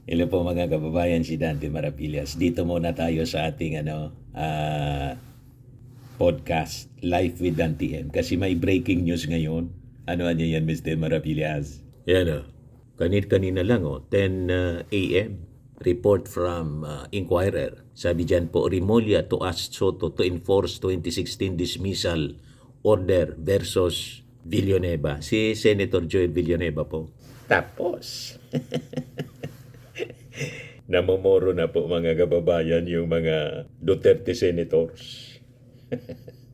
Hello po mga kababayan, si Dante Maravillas. Dito muna tayo sa ating podcast, Live with Dante M. Kasi may breaking news ngayon. Ano yan, Mr. Maravillas? Yan o. Kanina lang 10 a.m. Report from Inquirer. Sabi dyan po, Remulla to ask Soto to enforce 2016 dismissal order versus Villanueva. Si Senator Joel Villanueva po. Tapos, namomoro na po mga kababayan yung mga Duterte senators.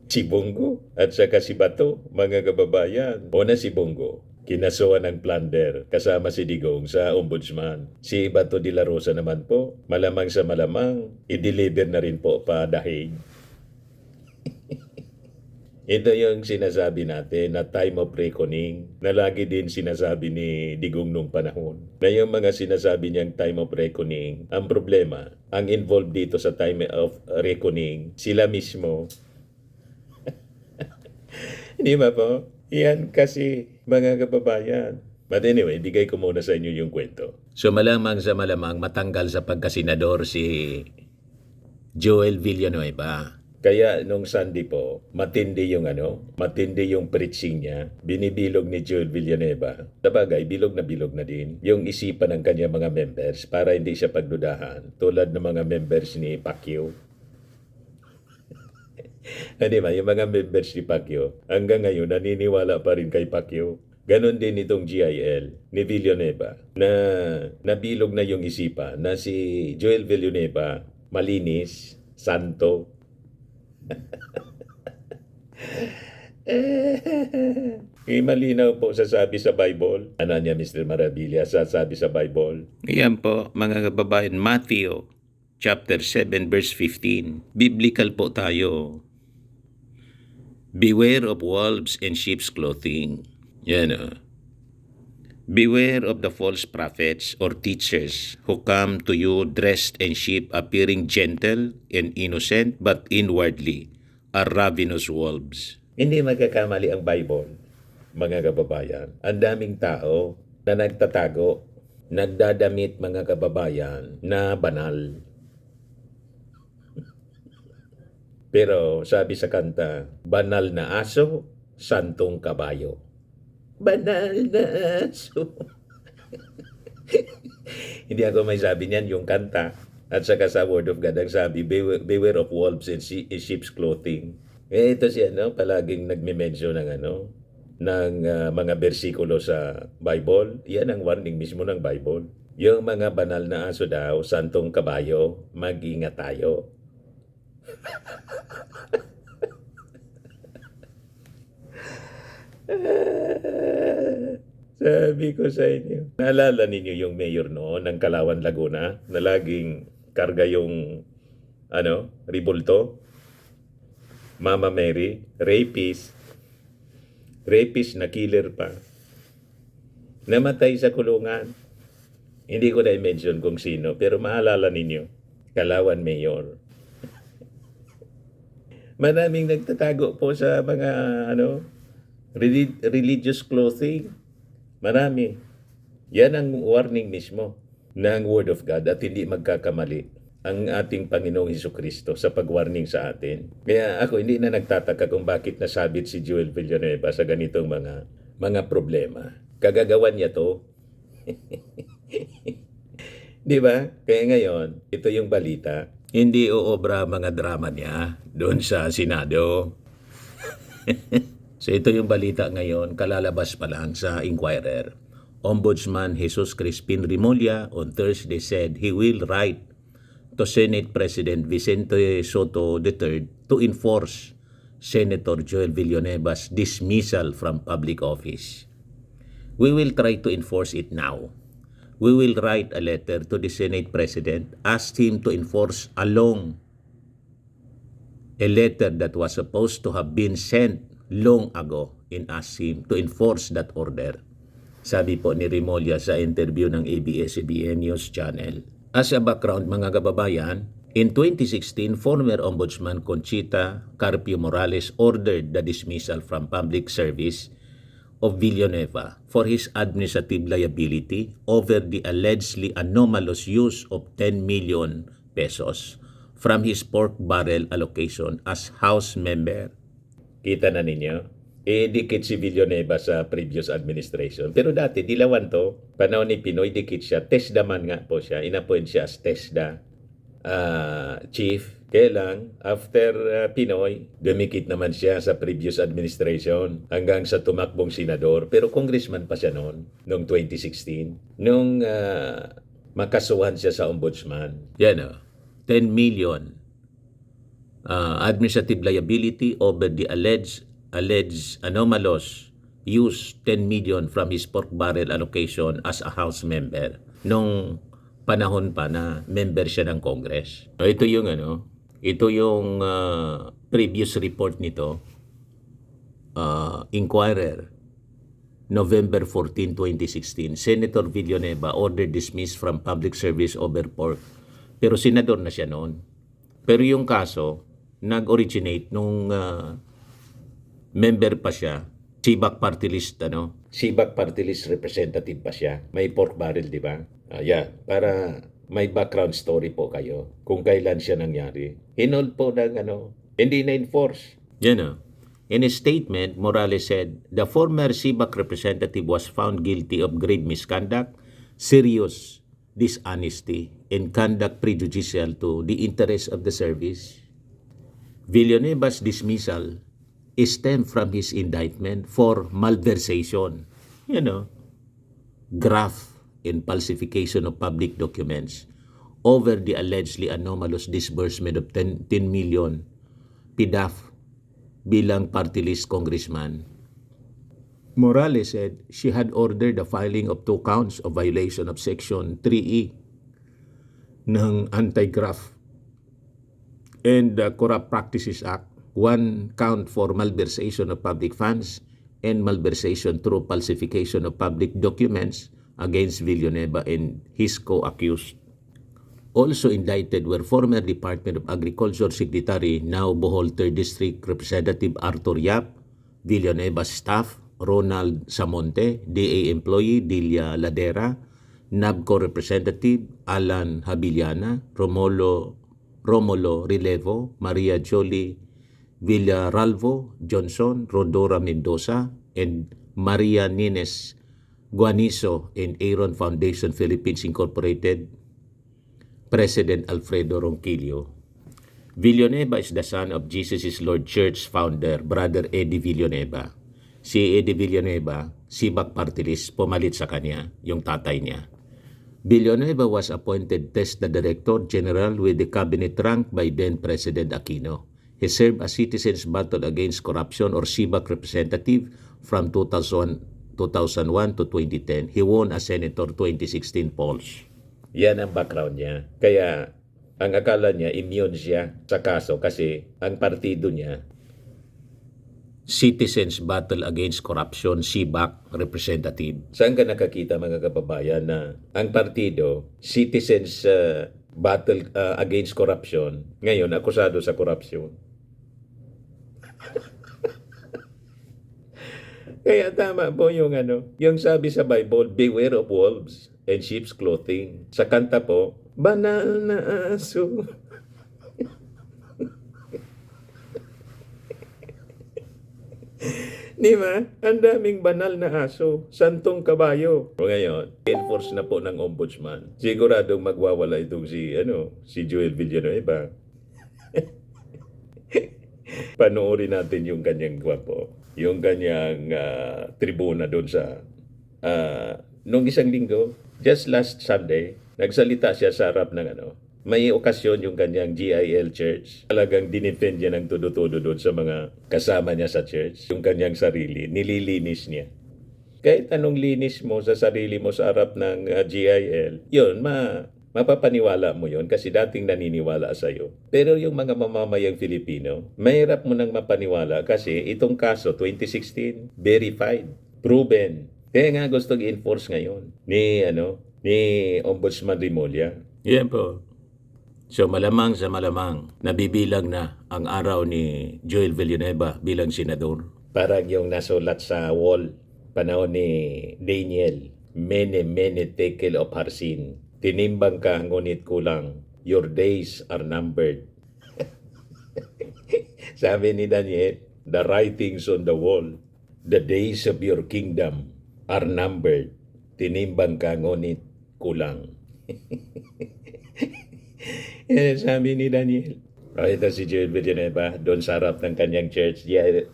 Si Bongo at saka si Bato, mga kababayan. Una si Bongo, kinasuhan ng plunder kasama si Digong sa ombudsman. Si Bato de la Rosa naman po, malamang sa malamang, i-deliver na rin po pa dahig. Ito yung sinasabi natin na time of reckoning na lagi din sinasabi ni Digong nung panahon. Na yung mga sinasabi niyang time of reckoning, ang problema, ang involved dito sa time of reckoning, sila mismo. Hindi ba po? Yan kasi mga kababayan. But anyway, bigay ko muna sa inyo yung kwento. So malamang sa malamang matanggal sa pagkasenador si Joel Villanueva. Kaya nung Sunday po, matindi yung preaching niya. Binibilog ni Joel Villanueva. Sabagay, bilog na din yung isipan ng kanya mga members para hindi siya pagdudahan. Tulad ng mga members ni Pacquiao. Di ba? Yung mga members ni Pacquiao, hanggang ngayon naniniwala pa rin kay Pacquiao. Ganon din itong GIL ni Villanueva na nabilog na yung isipan na si Joel Villanueva malinis, santo. Malinaw po sasabi sa Bible. Ano niya, Mr. Maravilla, sasabi sa Bible? Iyan po, mga kababayan, Matthew chapter 7 verse 15. Biblical po tayo. Beware of wolves in sheep's clothing. Yan o. Beware of the false prophets or teachers who come to you dressed in sheep, appearing gentle and innocent, but inwardly are ravenous wolves. Hindi magkakamali ang Bible, mga kababayan. Ang daming tao na nagtatago, nagdadamit mga kababayan na banal. Pero sabi sa kanta, banal na aso, santong kabayo. Banal na aso. Hindi ako may sabi niyan, yung kanta. At saka sa Word of God, ang sabi, beware of wolves in sheep's clothing. Ito siya, palaging nagme-mention ng mga bersikulo sa Bible. Yan ang warning mismo ng Bible. Yung mga banal na aso daw, santong kabayo, mag-ingat tayo. Sabi ko sa inyo. Naalala ninyo yung mayor noon ng Calauan, Laguna na laging karga yung ribulto? Mama Mary, rapist na killer pa. Namatay sa kulungan. Hindi ko na-mention kung sino, pero maalala ninyo, Calauan Mayor. Maraming nagtatago po sa mga religious clothing. Marami. Yan ang warning mismo ng Word of God at hindi magkakamali ang ating Panginoong Hesukristo sa pag-warning sa atin. Kaya ako hindi na nagtataka kung bakit nasabit si Joel Villanueva sa ganitong mga problema. Kagagawan niya to. Di ba? Kaya ngayon, ito yung balita. Hindi uobra mga drama niya doon sa Senado. So ito yung balita ngayon, kalalabas pa lang sa Inquirer. Ombudsman Jesus Crispin Remulla on Thursday said he will write to Senate President Vicente Soto III to enforce Senator Joel Villanueva's dismissal from public office. We will try to enforce it now. We will write a letter to the Senate President, ask him to enforce along a letter that was supposed to have been sent long ago and ask him to enforce that order. Sabi po ni Remulla sa interview ng ABS-CBN News Channel. As a background mga kababayan, in 2016, former Ombudsman Conchita Carpio Morales ordered the dismissal from public service of Villanueva for his administrative liability over the allegedly anomalous use of 10 million pesos from his pork barrel allocation as House member. Kita na ninyo? Dikit si Villanueva sa previous administration. Pero dati, dilawan to. Panahon ni Pinoy, dikit siya. TESDA man nga po siya. Inappoint siya as TESDA chief. Kaya lang, after Pinoy, dumikit naman siya sa previous administration hanggang sa tumakbong senador. Pero congressman pa siya noon 2016. Nung makasuhan siya sa ombudsman. Yan o. 10 million administrative liability over the alleged anomalous use 10 million from his pork barrel allocation as a House member nung panahon pa na member siya ng Congress. Ito yung previous report nito, Inquirer, November 14, 2016. Senator Villanueva ordered dismissed from public service over pork. Pero senador na siya noon. Pero yung kaso, nag-originate nung member pa siya, Sibak Party List, Sibak Party List representative pa siya. May pork barrel, di ba? Para may background story po kayo kung kailan siya nangyari. Hinold po ng hindi na-enforce. In a statement, Morales said, the former Sibak representative was found guilty of grave misconduct, serious dishonesty, and conduct prejudicial to the interest of the service. Villanueva's dismissal stemmed from his indictment for malversation, graft and falsification of public documents over the allegedly anomalous disbursement of 10 million PDAF bilang party list congressman. Morales said she had ordered the filing of 2 counts of violation of Section 3E ng Anti-Graft and Corrupt Practices Act, 1 count for malversation of public funds and malversation through falsification of public documents against Villanueva and his co-accused. Also indicted were former Department of Agriculture Secretary, now Bohol 3rd District Representative Arthur Yap, Villanueva's staff, Ronald Samonte, DA employee Delia Ladera, NABCO Representative Alan Habiliana, Romulo Relevo, Maria Jolie Villaralvo Johnson, Rodora Mendoza, and Maria Nines Guaniso and Aaron Foundation Philippines Incorporated, President Alfredo Ronquillo. Villanueva is the son of Jesus is Lord Church founder, Brother Eddie Villanueva. Si Eddie Villanueva, Sibak Party List, pumalit sa kanya, yung tatay niya. Villanueva was appointed TESDA Director General with the cabinet rank by then President Aquino. He served as Citizens Battle Against Corruption or Sibak representative from 2001 to 2010. He won as Senator 2016 polls. Yan ang background niya. Kaya ang akala niya immune siya sa kaso kasi ang partido niya Citizens Battle Against Corruption, Sibak representative. Saan ka nakakita mga kababayan na ang partido Citizens Battle Against Corruption ngayon akusado sa korupsyon? Kaya tama po yung yung sabi sa Bible, beware of wolves and sheep's clothing. Sa kanta po, banal na aso. Di ba? Ang daming banal na aso, santong kabayo. O ngayon, enforce na po ng ombudsman. Siguradong magwawala itong si Joel Villanueva. Panoorin natin yung kanyang gwapo. Yung kanyang tribuna doon sa nung isang linggo, just last Sunday, nagsalita siya sa harap ng may okasyon yung kanyang GIL Church. Talagang dinefend niya ng todo-todo doon sa mga kasama niya sa church. Yung kanyang sarili, nililinis niya. Kahit anong linis mo sa sarili mo sa harap ng GIL, yun, mapapaniwala mo yun kasi dating naniniwala sa'yo. Pero yung mga mamamayang Filipino, mahirap mo nang mapaniwala kasi itong kaso, 2016, verified, proven. Kaya nga gusto i-enforce ngayon ni Ombudsman Rimulya. Yan po. So malamang sa malamang, nabibilang na ang araw ni Joel Villanueva bilang senador. Parang yung nasulat sa wall panahon ni Daniel, mene tekel of Harsin. Tinimbang ka, ngunit kulang. Your days are numbered. Sabi ni Daniel, the writings on the wall, the days of your kingdom are numbered. Tinimbang ka, ngunit kulang. Yan ang sabi ni Daniel. Ito si Joel Villanueva, doon sa harap ng kanyang church,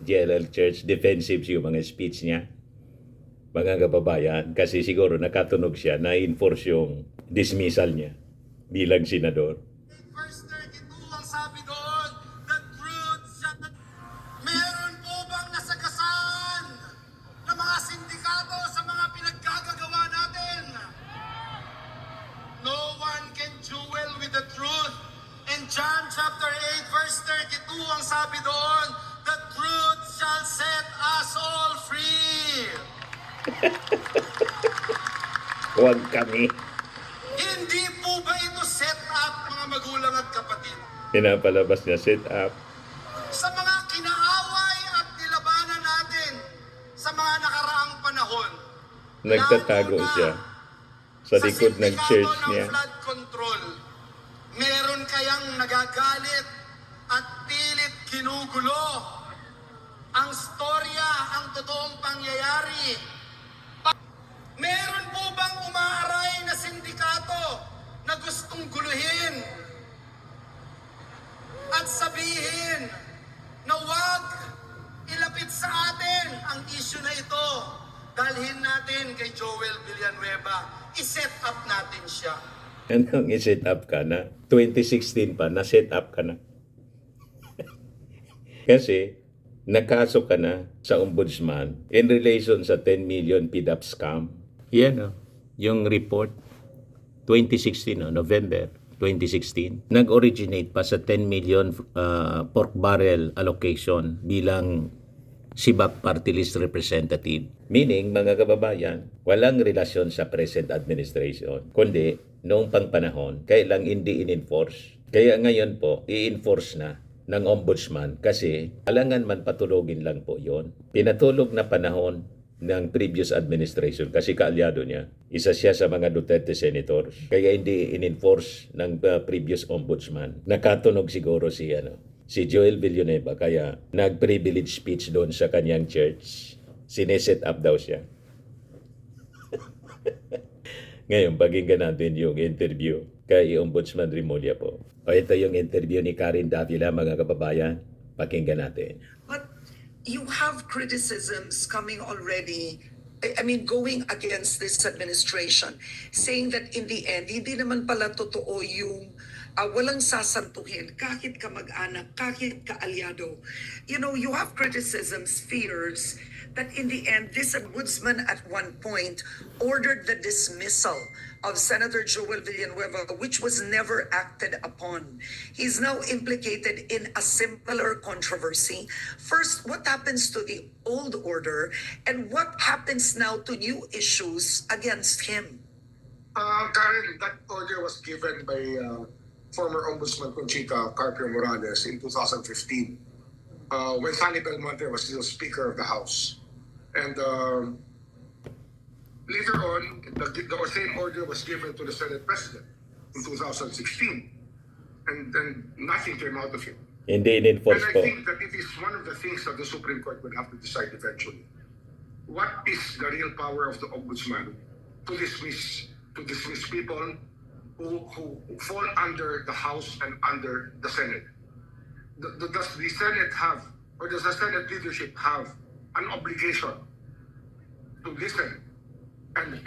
GLL Church, defensive yung mga speech niya. Mga kababayan, kasi siguro nakatunog siya na enforce yung dismissal niya bilang senador. Verse 32 ang sabi doon, the truth shall not... Meron po bang nasagasan ng mga sindikato sa mga pinaggagawa natin? No one can duel with the truth. In John chapter 8 verse 32 ang sabi doon, the truth shall set us all free. Huwag kami. Hindi po ba ito set up, mga magulang at kapatid? Pinapalabas niya set up. Sa mga kinaaway at nilabanan natin sa mga nakaraang panahon. Nagtatago lalo na siya sa likod ng sindikato church ng niya. flood control. Meron kayang nagagalit at pilit ginugulo ang storya, ang totoong pangyayari. Meron po bang umaaray na sindikato na gustong guluhin at sabihin na wag ilapit sa atin ang issue na ito? Dalhin natin kay Joel Villanueva. I-set up natin siya. Anong i-set up ka na? 2016 pa, na-set up ka na. Kasi, nakaso ka na sa ombudsman in relation sa 10 million PDAP scam. Yan yung report, 2016, November 2016. Nag-originate pa sa 10 million pork barrel allocation bilang SIBAC Party List Representative. Meaning, mga kababayan, walang relasyon sa present administration, kundi noong pangpanahon, kailang hindi in-enforce. Kaya ngayon po, i-enforce na ng ombudsman kasi alangan man patulogin lang po yon. Pinatulog na panahon ng previous administration kasi kaalyado niya. Isa siya sa mga Duterte senators. Kaya hindi in-enforce ng previous ombudsman. Nakatunog siguro si Joel Villanueva kaya nag-privilege speech doon sa kanyang church. Sineset up daw siya. Ngayon, pakinggan natin yung interview kay Ombudsman Remulla po. O ito yung interview ni Karen Davila, mga kababayan. Pakinggan natin. But you have criticisms coming already, I mean, going against this administration, saying that in the end, hindi naman pala totoo yung walang sasantuhin, kahit kamag-anak, kahit kaalyado. You know, you have criticisms, fears, that in the end, this ombudsman at one point ordered the dismissal of Senator Joel Villanueva, which was never acted upon. He's now implicated in a similar controversy. First, what happens to the old order, and what happens now to new issues against him? Karen, that order was given by former Ombudsman Conchita Carpio Morales in 2015 when Fanny Belmonte was still Speaker of the House. And later on, the same order was given to the Senate President in 2016. And then nothing came out of it. Hindi And in-enforce I po. think that it is one of the things that the Supreme Court will have to decide eventually. What is the real power of the Ombudsman to dismiss people who fall under the House and under the Senate? Does the Senate have, or does the Senate leadership have an obligation to listen and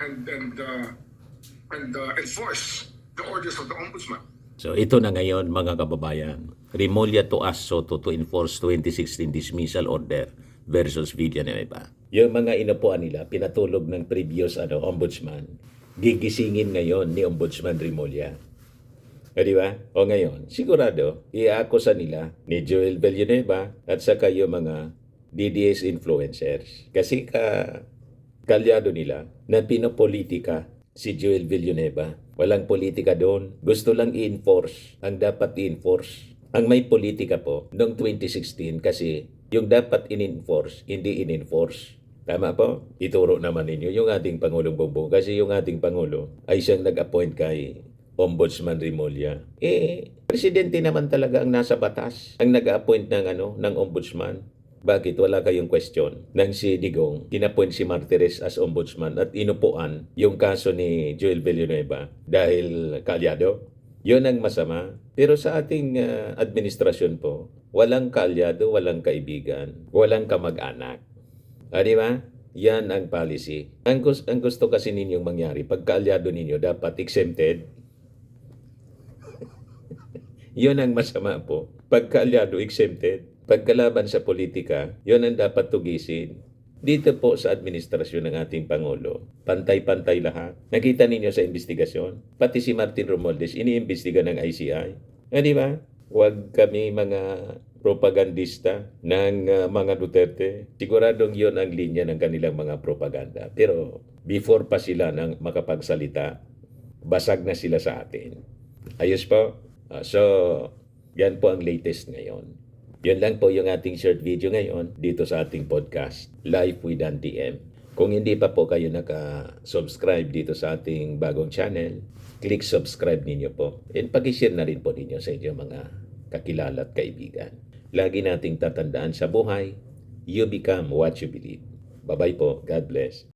enforce the orders of the Ombudsman? So ito na ngayon, mga kababayan. Remulla to ask Soto to enforce 2016 dismissal order versus Villanueva. Yung mga inupuan nila, pinatulog ng previous ombudsman, gigisingin ngayon ni Ombudsman Remulla. Di ba? O ngayon, sigurado, iaakusa nila ni Joel Villanueva at saka yung mga DDS influencers. Kasi kalyado nila na pinopolitika si Joel Villanueva. Walang politika doon. Gusto lang i-enforce ang dapat i-enforce. Ang may politika po noong 2016 kasi yung dapat in-enforce, hindi in-enforce. Tama po? Ituro naman ninyo yung ating Pangulong Bongbong kasi yung ating Pangulo ay siyang nag-appoint kay Ombudsman Rimulya. Presidente naman talaga ang nasa batas, ang nag-appoint ng Ombudsman. Bakit wala kayong question nang si Digong inappoint si Martires as Ombudsman at inupuan yung kaso ni Joel Villanueva dahil kalyado? Yun ang masama. Pero sa ating administrasyon po, walang kalyado, walang kaibigan, walang kamag-anak. Di ba? Yan ang policy. Ang gusto kasi ninyong mangyari, pag kaalyado ninyo, dapat exempted. Yun ang masama po. Pag kaalyado, exempted. Pagkalaban sa politika, yun ang dapat tugisin. Dito po sa administrasyon ng ating Pangulo, pantay-pantay lahat. Nakita ninyo sa investigasyon, pati si Martin Romualdez, iniimbestiga ng ICI. Di ba? Huwag kami mga propagandista ng mga Duterte. Siguradong yon ang linya ng kanilang mga propaganda. Pero before pa sila nang makapagsalita, basag na sila sa atin. Ayos po. So, yan po ang latest ngayon. Yun lang po yung ating short video ngayon dito sa ating podcast, Life with Auntie M. Kung hindi pa po kayo naka-subscribe dito sa ating bagong channel, click subscribe ninyo po. And pag-share na rin po ninyo sa inyong mga kakilala at kaibigan. Lagi nating tatandaan sa buhay, you become what you believe. Bye-bye po. God bless.